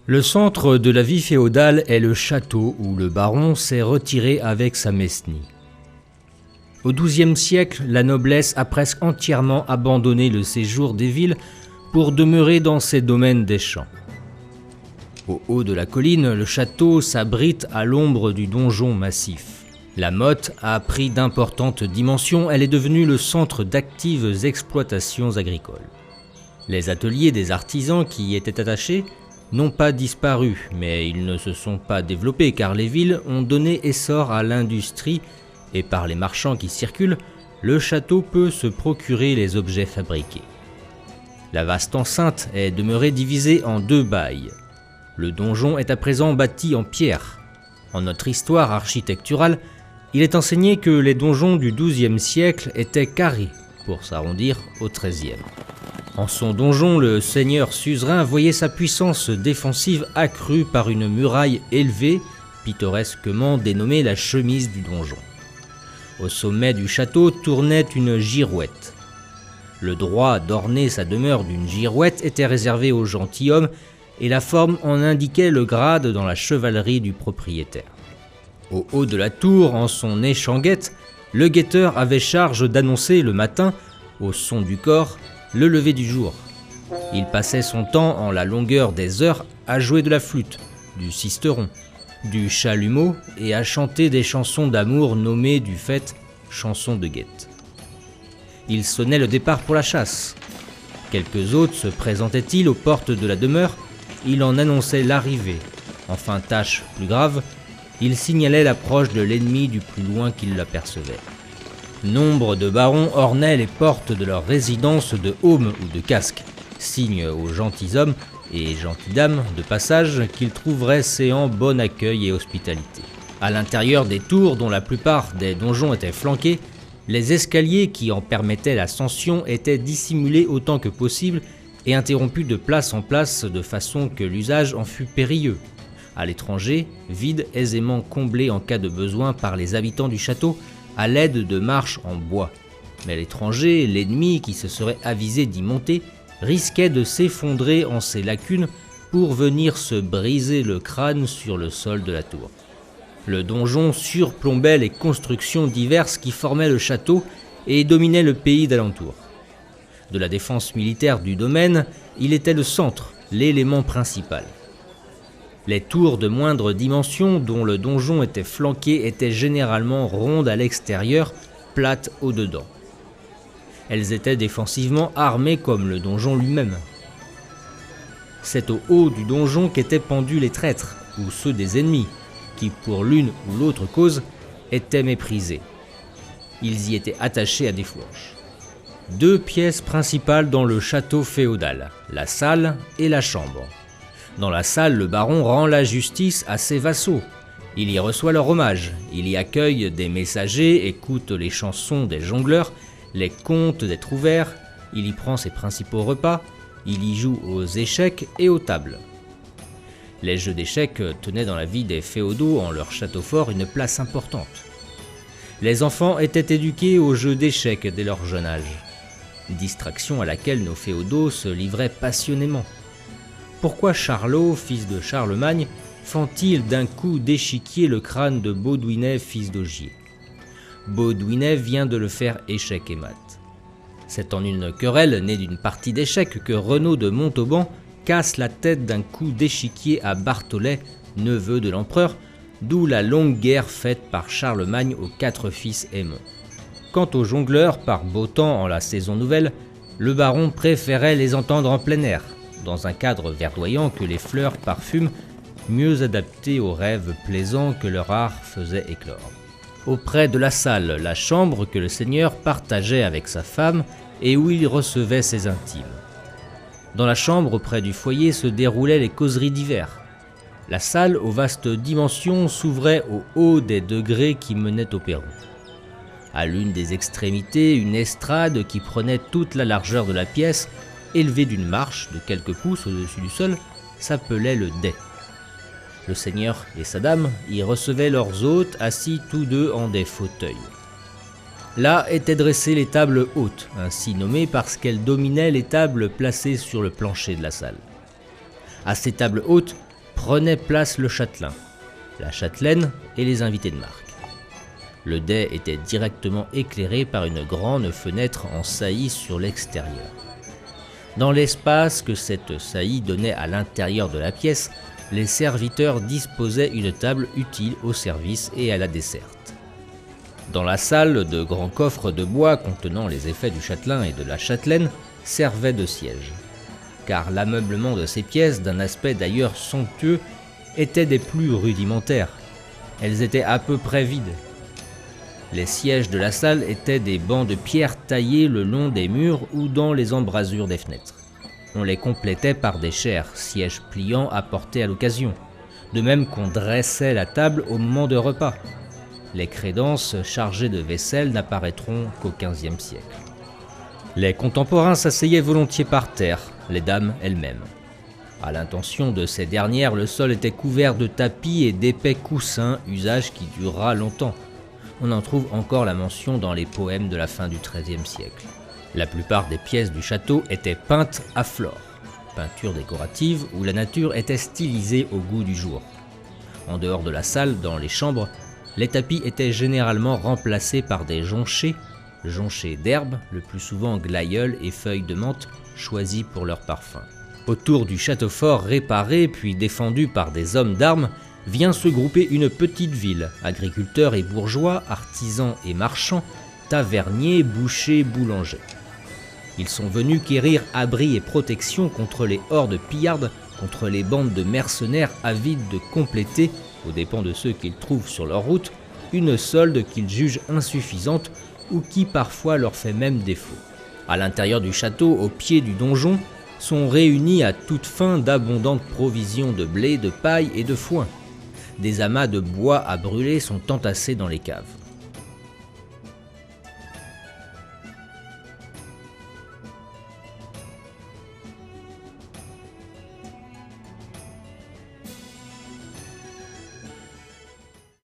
Le centre de la vie féodale est le château où le baron s'est retiré avec sa mesnie. Au XIIe siècle, la noblesse a presque entièrement abandonné le séjour des villes pour demeurer dans ses domaines des champs. Au haut de la colline, le château s'abrite à l'ombre du donjon massif. La motte a pris d'importantes dimensions, elle est devenue le centre d'actives exploitations agricoles. Les ateliers des artisans qui y étaient attachés n'ont pas disparu, mais ils ne se sont pas développés car les villes ont donné essor à l'industrie et par les marchands qui circulent, le château peut se procurer les objets fabriqués. La vaste enceinte est demeurée divisée en deux bails. Le donjon est à présent bâti en pierre. En notre histoire architecturale, il est enseigné que les donjons du XIIe siècle étaient carrés, pour s'arrondir au XIIIe. En son donjon, le seigneur suzerain voyait sa puissance défensive accrue par une muraille élevée, pittoresquement dénommée la chemise du donjon. Au sommet du château tournait une girouette. Le droit d'orner sa demeure d'une girouette était réservé aux gentilshommes et la forme en indiquait le grade dans la chevalerie du propriétaire. Au haut de la tour, en son échanguette, le guetteur avait charge d'annoncer le matin, au son du cor, le lever du jour. Il passait son temps en la longueur des heures à jouer de la flûte, du sisteron, du chalumeau et à chanter des chansons d'amour nommées du fait chansons de guette. Il sonnait le départ pour la chasse. Quelques autres se présentaient-ils aux portes de la demeure, il en annonçait l'arrivée. Enfin, tâche plus grave, il signalait l'approche de l'ennemi du plus loin qu'il l'apercevait. Nombre de barons ornaient les portes de leur résidence de haume ou de casque, signe aux gentilshommes et gentildames de passage qu'ils trouveraient séant bon accueil et hospitalité. À l'intérieur des tours, dont la plupart des donjons étaient flanqués, les escaliers qui en permettaient l'ascension étaient dissimulés autant que possible et interrompus de place en place de façon que l'usage en fût périlleux. À l'étranger, vide aisément comblé en cas de besoin par les habitants du château, à l'aide de marches en bois. Mais à l'étranger, l'ennemi qui se serait avisé d'y monter risquait de s'effondrer en ces lacunes pour venir se briser le crâne sur le sol de la tour. Le donjon surplombait les constructions diverses qui formaient le château et dominaient le pays d'alentour. De la défense militaire du domaine, il était le centre, l'élément principal. Les tours de moindre dimension dont le donjon était flanqué étaient généralement rondes à l'extérieur, plates au dedans. Elles étaient défensivement armées comme le donjon lui-même. C'est au haut du donjon qu'étaient pendus les traîtres, ou ceux des ennemis, qui pour l'une ou l'autre cause étaient méprisés. Ils y étaient attachés à des fourches. Deux pièces principales dans le château féodal, la salle et la chambre. Dans la salle, le baron rend la justice à ses vassaux. Il y reçoit leur hommage, il y accueille des messagers, écoute les chansons des jongleurs, les contes des trouvères, il y prend ses principaux repas, il y joue aux échecs et aux tables. Les jeux d'échecs tenaient dans la vie des féodaux en leur château fort une place importante. Les enfants étaient éduqués aux jeux d'échecs dès leur jeune âge, distraction à laquelle nos féodaux se livraient passionnément. Pourquoi Charlot, fils de Charlemagne, fend-il d'un coup d'échiquier le crâne de Baudouinet, fils d'Ogier? Baudouinet vient de le faire échec et mat. C'est en une querelle née d'une partie d'échecs que Renaud de Montauban casse la tête d'un coup d'échiquier à Barthollet, neveu de l'empereur, d'où la longue guerre faite par Charlemagne aux 4 fils Aymon. Quant aux jongleurs, par beau temps en la saison nouvelle, le baron préférait les entendre en plein air, dans un cadre verdoyant que les fleurs parfument, mieux adapté aux rêves plaisants que leur art faisait éclore. Auprès de la salle, la chambre que le seigneur partageait avec sa femme et où il recevait ses intimes. Dans la chambre près du foyer se déroulaient les causeries d'hiver. La salle aux vastes dimensions s'ouvrait au haut des degrés qui menaient au perron. À l'une des extrémités, une estrade qui prenait toute la largeur de la pièce, élevée d'une marche de quelques pouces au-dessus du sol, s'appelait le dais. Le seigneur et sa dame y recevaient leurs hôtes assis tous deux en des fauteuils. Là étaient dressées les tables hautes, ainsi nommées parce qu'elles dominaient les tables placées sur le plancher de la salle. À ces tables hautes, prenait place le châtelain, la châtelaine et les invités de marque. Le dais était directement éclairé par une grande fenêtre en saillie sur l'extérieur. Dans l'espace que cette saillie donnait à l'intérieur de la pièce, les serviteurs disposaient une table utile au service et à la desserte. Dans la salle, de grands coffres de bois contenant les effets du châtelain et de la châtelaine servaient de sièges, car l'ameublement de ces pièces, d'un aspect d'ailleurs somptueux, était des plus rudimentaires. Elles étaient à peu près vides. Les sièges de la salle étaient des bancs de pierre taillés le long des murs ou dans les embrasures des fenêtres. On les complétait par des chairs, sièges pliants apportés à l'occasion, de même qu'on dressait la table au moment de repas. Les crédences chargées de vaisselle n'apparaîtront qu'au XVe siècle. Les contemporains s'asseyaient volontiers par terre, les dames elles-mêmes. À l'intention de ces dernières, le sol était couvert de tapis et d'épais coussins, usage qui dura longtemps. On en trouve encore la mention dans les poèmes de la fin du XIIIe siècle. La plupart des pièces du château étaient peintes à flore, peinture décorative où la nature était stylisée au goût du jour. En dehors de la salle, dans les chambres, les tapis étaient généralement remplacés par des jonchés d'herbes, le plus souvent glaïeuls et feuilles de menthe, choisis pour leur parfum. Autour du château fort réparé puis défendu par des hommes d'armes, vient se grouper une petite ville, agriculteurs et bourgeois, artisans et marchands, taverniers, bouchers, boulangers. Ils sont venus quérir abri et protection contre les hordes pillardes, contre les bandes de mercenaires avides de compléter, aux dépens de ceux qu'ils trouvent sur leur route, une solde qu'ils jugent insuffisante ou qui parfois leur fait même défaut. À l'intérieur du château, au pied du donjon, sont réunis à toute fin d'abondantes provisions de blé, de paille et de foin. Des amas de bois à brûler sont entassés dans les caves.